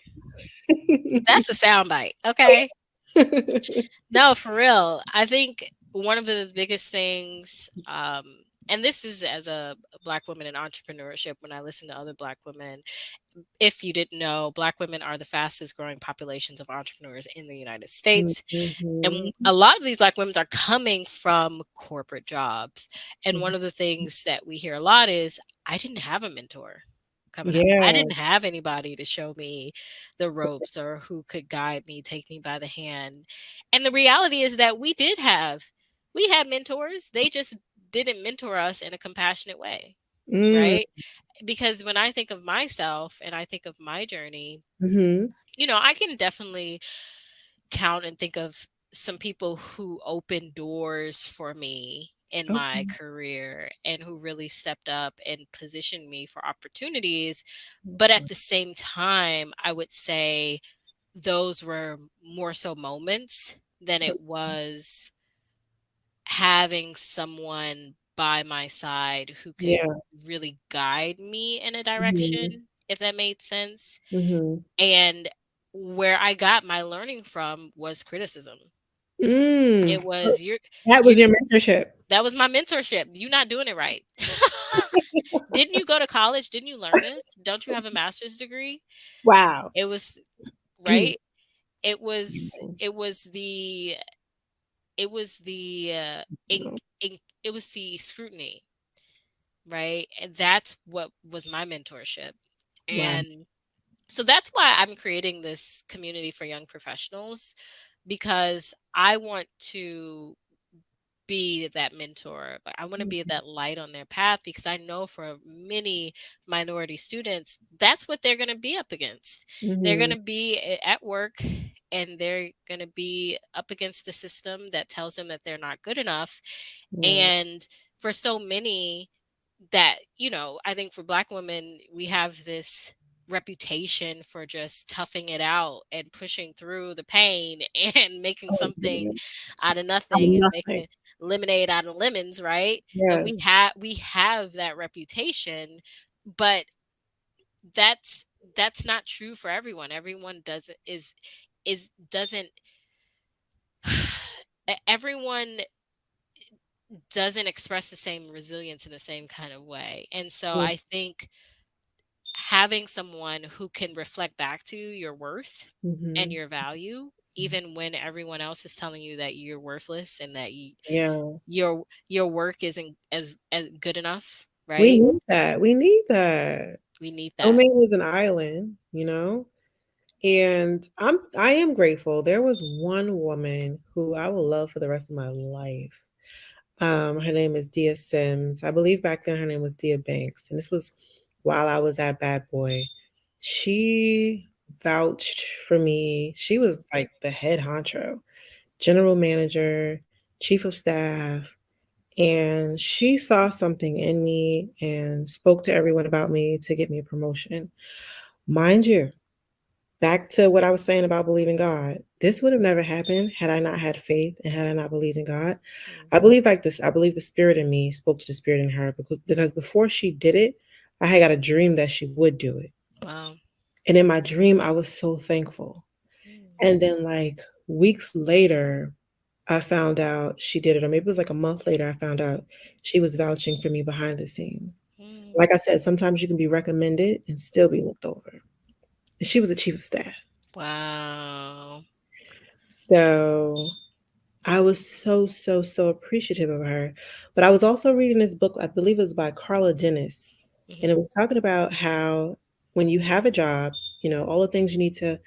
That's a soundbite. Okay. No, for real. I think one of the biggest things, and this is as a black woman in entrepreneurship, when I listen to other black women, if you didn't know, black women are the fastest growing populations of entrepreneurs in the United States. And Mhm. a lot of these black women are coming from corporate jobs. And one of the things that we hear a lot is, I didn't have a mentor coming up. I Yeah. didn't have anybody to show me the ropes or who could guide me, take me by the hand. And the reality is that we had mentors. They just didn't mentor us in a compassionate way, Mm, right? Because when I think of myself and I think of my journey, mhm. I can definitely count and think of some people who opened doors for me in my Okay. career and who really stepped up and positioned me for opportunities. But at the same time, I would say those were more so moments than it was having someone by my side who could Yeah. really guide me in a Mhm. direction, if that made sense. Mhm. And where I got my learning from was criticism. Mm. It So was that was you your mentorship. that was my mentorship. You not doing it right. Didn't you go to college? Didn't you learn this? Don't you have a master's degree? Wow. It was right. It was the it was the scrutiny, right? And that's what was my mentorship. Wow. And so that's why I'm creating this community for young professionals, because I want to be that mentor. But I want to be that light on their path, because I know for many minority students, that's what they're going to be up against. They're going Mhm. to be at work, and they're going to be up against a system that tells them that they're not good enough. Yeah. And for so many, that, I think for Black women, we have this reputation for just toughing it out and pushing through the pain and making Oh, something goodness. out of Out of nothing, and nothing. making lemonade out of lemons, right? And we Yes. have we have that reputation, but that's that's not true for everyone. Everyone doesn't is doesn't everyone doesn't express the same resilience in the same kind of way. And so Mm. I think having someone who can reflect back to your worth and Mhm. your value, even when everyone else is telling you that you're worthless and that Yeah. your work isn't as good enough, We right? need that. We need that. We need No that. man is an island, you know? And I am grateful. There was one woman who I will love for the rest of my life. Her name is Dia Sims. I believe back then her name was Dia Banks. And this was while I was at Bad Boy. She vouched for me. She was like the head honcho, general manager, chief of staff. And she saw something in me and spoke to everyone about me to get me a promotion. Mind you, back to what I was saying about believing God. This would have never happened had I not had faith and had I not believed in God. Mm. I believe like this. I believe the spirit in me spoke to the spirit in her because before she did it, I had got a dream that she would do it. Wow. And in my dream, I was so thankful. Mm. And then like weeks later, I found out she did it, or maybe it was like a month later, I found out she was vouching for me behind the scenes. Mm. Like I said, sometimes you can be recommended and still be looked over. And she was a chief of staff. Wow. So I was so, so, so appreciative of her. But I was also reading this book, I believe it was by Carla Dennis, and it Hmm. was talking about how when you have a job, all the things you need to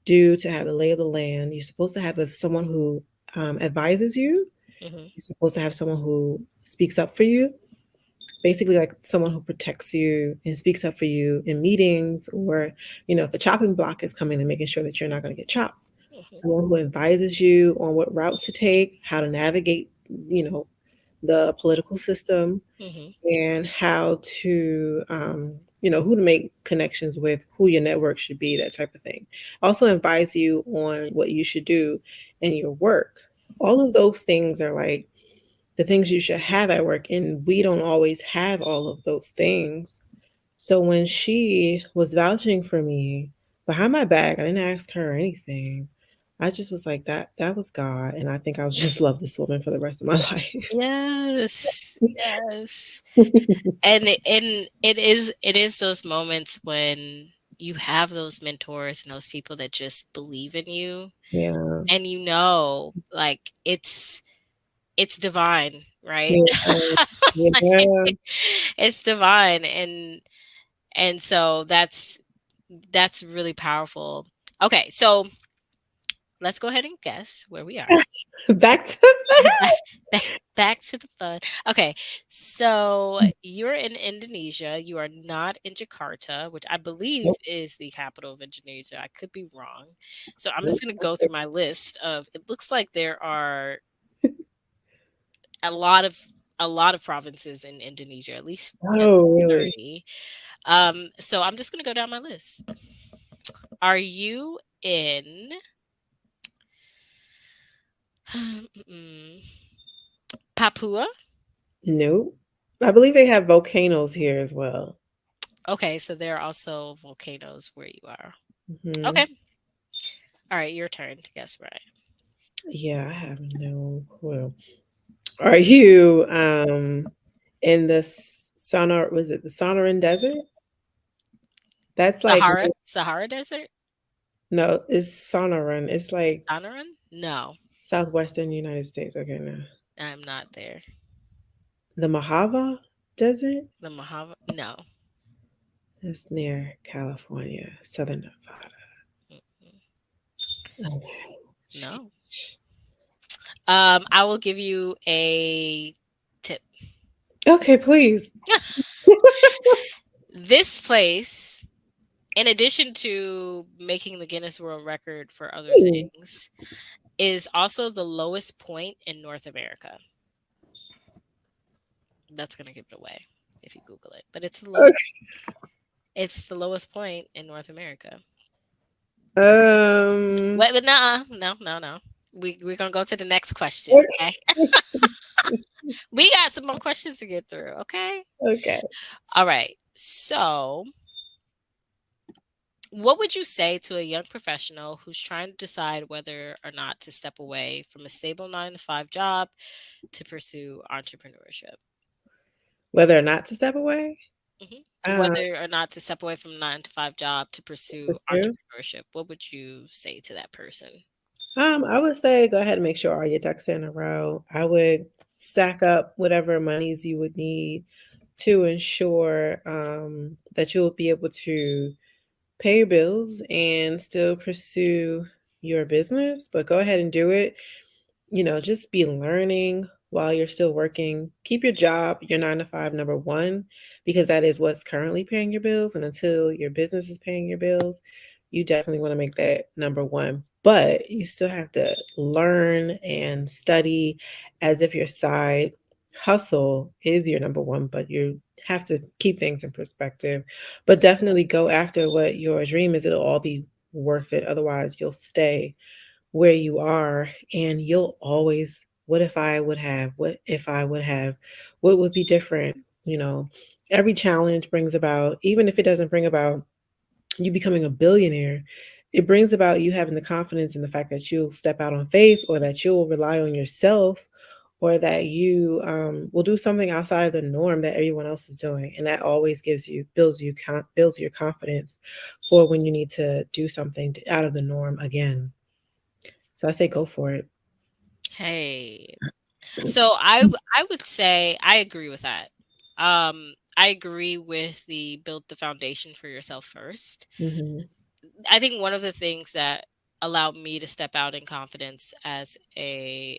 do to have the lay of the land, you're supposed to have someone who advises you. Hmm. You're supposed to have someone who speaks up for you, basically like someone who protects you and speaks up for you in meetings, or if a chopping block is coming and making sure that you're not going to get chopped. Hmm. Someone who advises you on what routes to take, how to navigate, you know, the political system, Hmm. and how to, who to make connections with, who your network should be, that type of thing. Also advise you on what you should do in your work. All of those things are like the things you should have at work, and we don't always have all of those things. So when she was vouching for me behind my back, I didn't ask her anything. I just was like, that was God, and I think I'll just love this woman for the rest of my life. Yes. Yes. And it is those moments when you have those mentors and those people that just believe in you, Yeah. and like it's divine, right? Yeah. Yeah. It's divine, and so that's really powerful. Okay, so let's go ahead and guess where we are. Back to that. back, back to the fun. Okay, so you're in Indonesia. You are not in Jakarta, which I believe Nope. is the capital of Indonesia. I could be wrong. So I'm just Nope. going to go through my list of. It looks like there are a lot of a lot of provinces in Indonesia, at Oh, least really? 30. So I'm just going to go down my list. Are you in Papua? Nope. I believe they have volcanoes here as well. Okay, so there are also volcanoes where you are. Hmm. Okay. All right, your turn to guess where I Yeah, I have no clue. Are you in the Sonar was it the Sonoran Desert? That's like Sahara Desert? no, it's Sonoran. It's like Sonoran? No, southwestern United States. Okay, no. I'm not there. The Mojave Desert? The Mojave? No. It's near California, southern Nevada. Mm-mm. Okay. No. Sheesh. I will give you a tip. Okay, please. This place, in addition to making the Guinness World Record for other Hmm. things, is also the lowest point in North America. That's gonna give it away if you Google it. But it's the lowest point in North America. Okay. Wait, but nah, no, no, no. We're gonna go to the next question. Okay, we got some more questions to get through. Okay, Okay. all right. So, what would you say to a young professional who's trying to decide whether or not to step away from a stable 9 to 5 job to pursue entrepreneurship? Whether or not to step away? Uh, Whether or not to step away from 9 to 5 job to pursue pursue? entrepreneurship, what would you say to that person? I would say go ahead and make sure all your ducks are in a row. I would stack up whatever monies you would need to ensure that you'll be able to pay your bills and still pursue your business, but go ahead and do it. Just be learning while you're still working. Keep your job, your 9 to 5, number one, because that is what's currently paying your bills. And until your business is paying your bills, you definitely want to make that number one. But you still have to learn and study as if your side hustle is your number one, but you have to keep things in perspective. But definitely go after what your dream is. It'll all be worth it. Otherwise, you'll stay where you are and you'll always what if I would have, what if I would have, what would be different. Every challenge brings about, even if it doesn't bring about you becoming a billionaire, it brings about you having the confidence in the fact that you'll step out on faith, or that you'll rely on yourself, or that you will do something outside of the norm that everyone else is doing, and that always builds your confidence for when you need to do something out of the norm again. So I say go for it. Hey, so I would say I agree with that. I agree with the build the foundation for yourself first. Mhm. I think one of the things that allowed me to step out in confidence as an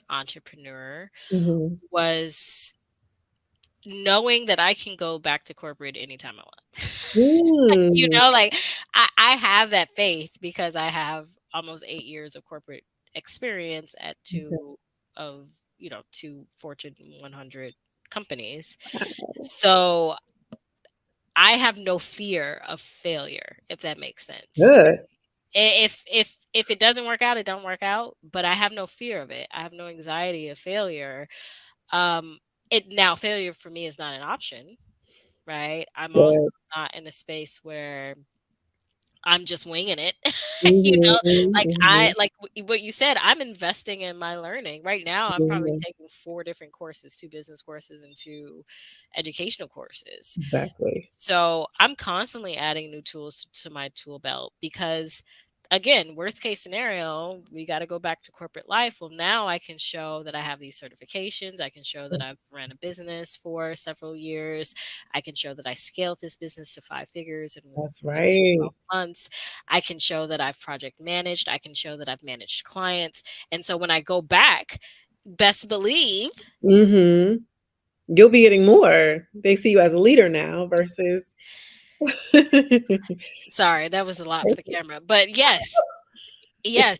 entrepreneur Mhm. was knowing that I can go back to corporate anytime I want. Mm. Like I have that faith because I have almost 8 years of corporate experience at Okay. two Fortune 100 companies. So I have no fear of failure, if that makes sense. Good. If it doesn't work out, it don't work out, but I have no fear of it. I have no anxiety of failure. Um, it now failure for me is not an option, right? I'm also Good. not in a space where I'm just winging it. Mhm. Like Mhm. what you said, I'm investing in my learning. Right now, I'm probably Mhm. taking 4 different courses, 2 business courses and 2 educational courses. Exactly. So, I'm constantly adding new tools to my tool belt because again, worst case scenario, we got to go back to corporate life. Well, now I can show that I have these certifications. I can show that I've ran a business for several years. I can show that I scaled this business to 5 figures That's within right. 12 months. I can show that I've project managed. I can show that I've managed clients. And so when I go back, best believe, Mhm. You'll be getting more. They see you as a leader now versus sorry, that was a lot for the camera, but yes, yes,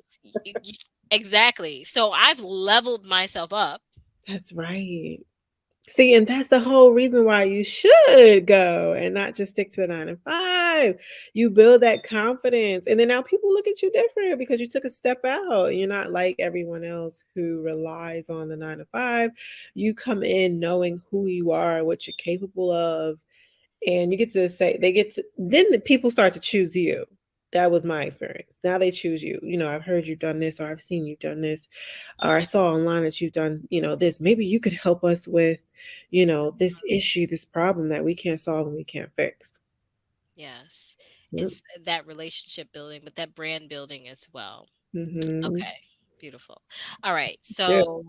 exactly. So I've leveled myself up. That's right. See, and that's the whole reason why you should go and not just stick to the 9 to 5. You build that confidence, and then now people look at you different because you took a step out. You're not like everyone else who relies on the 9 to 5. You come in knowing who you are, what you're capable of, and you get to say, they get to, then the people start to choose you. That was my experience. Now they choose you. I've heard you've done this, or I've seen you've done this, or I saw online that you've done, this. Maybe you could help us with, this issue, this problem that we can't solve and we can't fix. Yes. Yep. It's that relationship building, but that brand building as well. Mm-hmm. Okay. Beautiful. All right. Yeah. So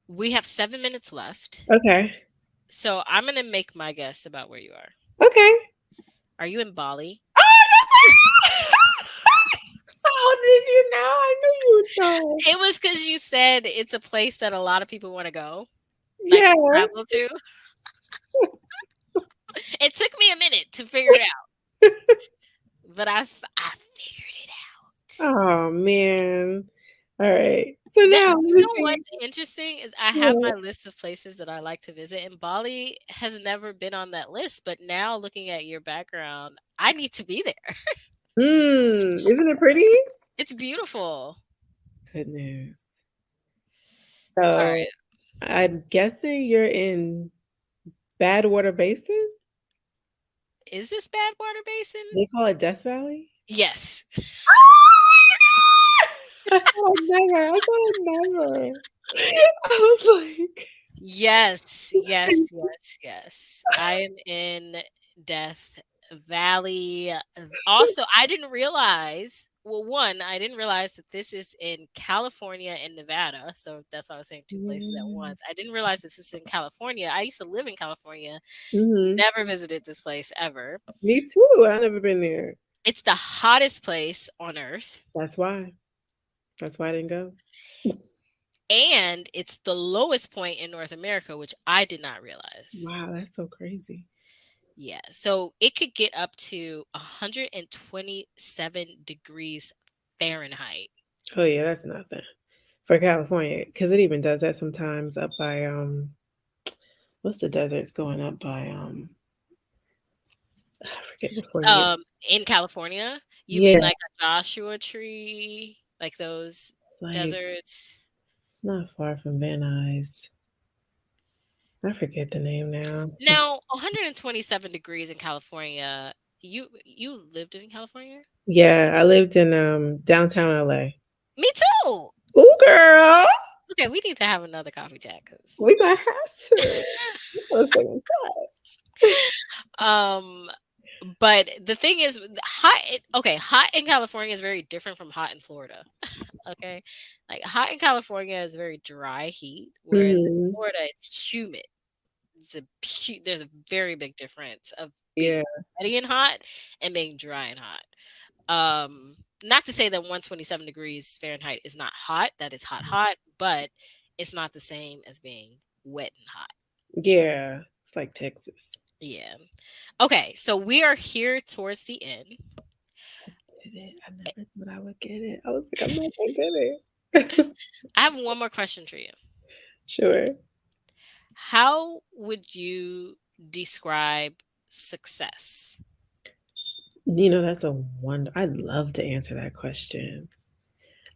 we have 7 minutes left. Okay. So I'm going to make my guess about where you are. Okay. Are you in Bali? How did you know? I knew you would know. It was because you said it's a place that a lot of people want to go, like Yeah. travel to. It took me a minute to figure it out, but I figured it out. Oh man. All right. So That now let you me know see. what's interesting is I have Yeah. my list of places that I like to visit, and Bali has never been on that list. But now looking at your background, I need to be there. Isn't it pretty? It's beautiful. Goodness. All So right. I'm guessing you're in Badwater Basin? Is this Badwater Basin? They call it Death Valley? Yes. I thought I'd never. I thought I'd never. I was like, Yes, yes, yes, yes. I am in Death Valley. Also, I didn't realize, well, one, I didn't realize that this is in California and Nevada. So that's why I was saying two places at mm-hmm. once. I didn't realize this is in California. I used to live in California, Mm-hmm. never visited this place ever. Me too. I've never been there. It's the hottest place on earth, That's why. That's why I didn't go. and it's the lowest point in North America, which I did not realize. Wow, that's so crazy. Yeah, so it could get up to 127 degrees Fahrenheit. Oh yeah, that's nothing for California, because it even does that sometimes up by what's the deserts going up by I forget before you get Um, in California, you yeah, mean like a Joshua Tree, like those like deserts? it's not far from Van Nuys. I forget the name now. Now, 127 degrees in California. You lived in California? Yeah, I lived in downtown LA. Me too. Ooh, girl, Okay, we need to have another coffee chat because we gonna have to. Let's stay in touch. um but the thing is hot in California is very different from hot in Florida. Okay. Like hot in California is very dry heat, whereas in Mhm. Florida it's humid. There's a very big difference of being Yeah, sweaty and hot and being dry and hot. Not to say that 127 degrees Fahrenheit is not hot. That is hot, but it's not the same as being wet and hot. yeah, it's like Texas. Yeah. Okay, so we are here towards the end. Did it? I Eh, never thought I would get it. I was like, I'm not gonna get it. I have one more question for you. Sure. How would you describe success? That's a wonder. I'd love to answer that question.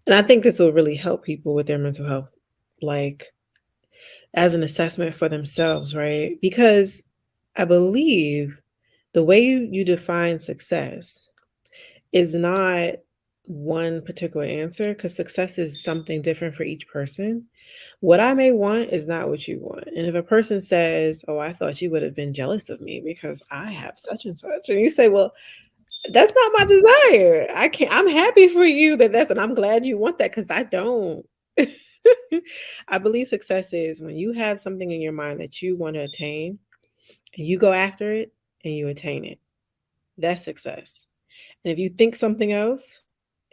And I think this will really help people with their mental health, like as an assessment for themselves, right? Because I believe the way you define success is not one particular answer, because success is something different for each person. What I may want is not what you want. And if a person says, "Oh, I thought you would have been jealous of me because I have such and such," and you say, "Well, that's not my desire. I can't. I'm happy for you and I'm glad you want that because I don't." I believe success is when you have something in your mind that you want to attain and you go after it and you attain it. That's success. And if you think something else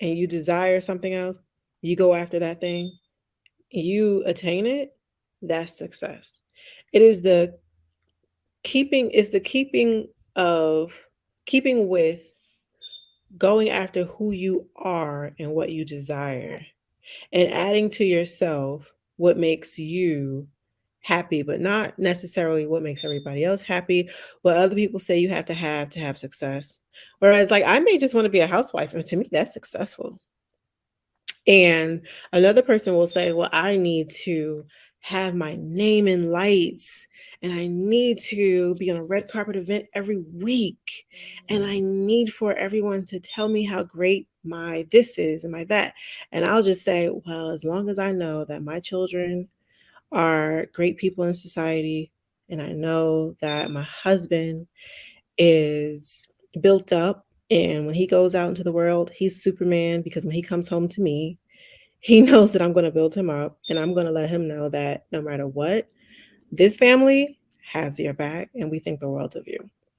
and you desire something else, you go after that thing, you attain it, that's success. It is the keeping of keeping with going after who you are and what you desire and adding to yourself what makes you happy, but not necessarily what makes everybody else happy, what other people say you have to have success. Whereas, like, I may just want to be a housewife, and to me, that's successful. And another person will say, well, I need to have my name in lights and I need to be on a red carpet event every week. And I need for everyone to tell me how great my this is and my that. And I'll just say, well, as long as I know that my children are great people in society, and I know that my husband is built up, and when he goes out into the world, he's Superman, because when he comes home to me, he knows that I'm going to build him up, and I'm going to let him know that no matter what, this family has your back and we think the world of you.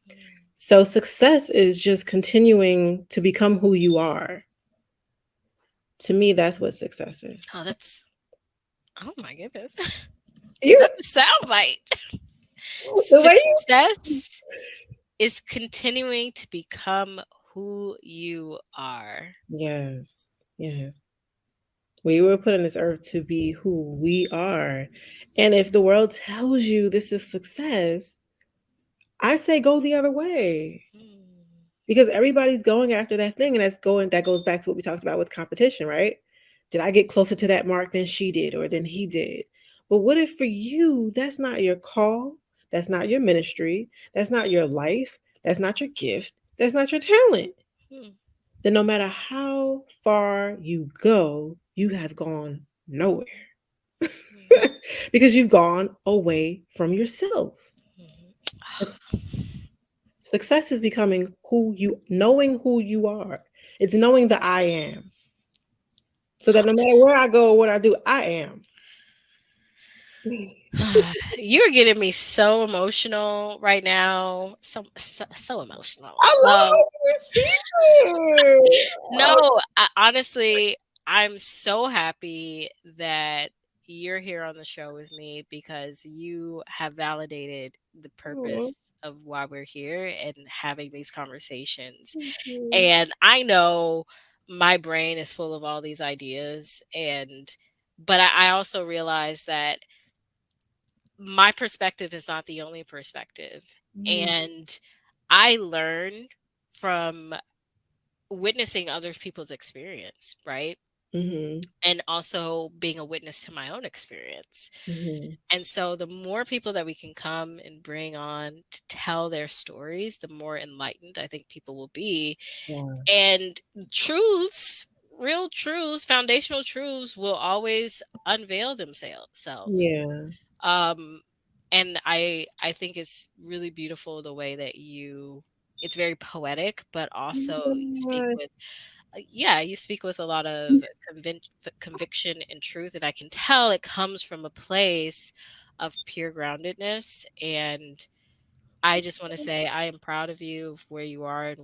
Mm. So success is just continuing to become who you are. To me, that's what success is. Oh, that's oh my goodness. You, That's a soundbite. the way you, Success is continuing to become who you are. yes, yes. We were put on this earth to be who we are. And if the world tells you this is success, I say go the other way. Mm, Because everybody's going after that thing, and that goes back to what we talked about with competition, right? Did I get closer to that mark than she did or than he did? But what if for you that's not your call, that's not your ministry, that's not your life, that's not your gift, that's not your talent? mm, Then no matter how far you go, you have gone nowhere. mm, Because you've gone away from yourself. mhm. Success is becoming knowing who you are. It's knowing the I am. So that no matter where I go or what I do, I am. You're getting me so emotional right now. So emotional. I love how you receive it. Oh, No, honestly, I'm so happy that you're here on the show with me because you have validated the oh, purpose of why we're here and having these conversations. thank you. And I know my brain is full of all these ideas, but I also realize that my perspective is not the only perspective. Mhm, And I learn from witnessing other people's experience, right? mhm, And also being a witness to my own experience. mhm. And so the more people that we can come and bring on to tell their stories, the more enlightened I think people will be. Yeah. And truths, real truths, foundational truths will always unveil themselves. Yeah. Um, and I think it's really beautiful the way that it's very poetic, but also you speak Yeah. with yeah, you speak with a lot of conviction and truth, and I can tell it comes from a place of pure groundedness. And I just want to say I am proud of you of where you are and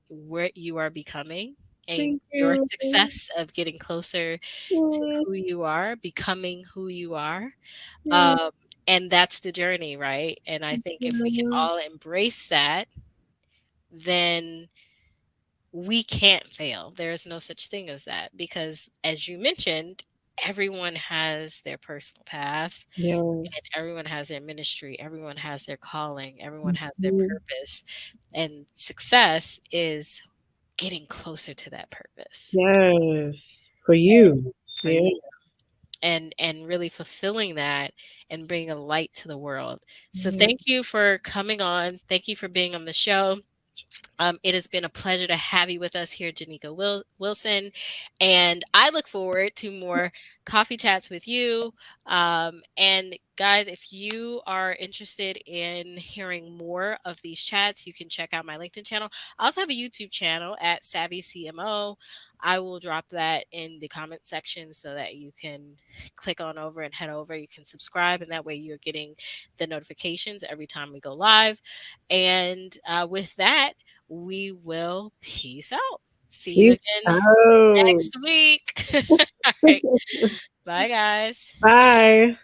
where you are becoming, and Thank your you. success of getting closer to Mm, who you are, becoming who you are. yeah. Um, and that's the journey, right? And I think if we can all embrace that, then we can't fail. There is no such thing as that because, as you mentioned, everyone has their personal path and Yes. everyone has their ministry, everyone has their calling, everyone has their Mhm. purpose. And success is getting closer to that purpose Yes. For you. for Yeah. you and really fulfilling that and bringing a light to the world. So Yeah. thank you for coming on. Thank you for being on the show. It has been a pleasure to have you with us here, Janeeka Wilson. And I look forward to more coffee chats with you. And guys, if you are interested in hearing more of these chats, you can check out my LinkedIn channel. I also have a YouTube channel at Savvy CMO. I will drop that in the comment section so that you can click on over and head over. You can subscribe, and that way you're getting the notifications every time we go live. And with that, we will peace out. See you Peace again out. next week. All right. Bye, guys. Bye.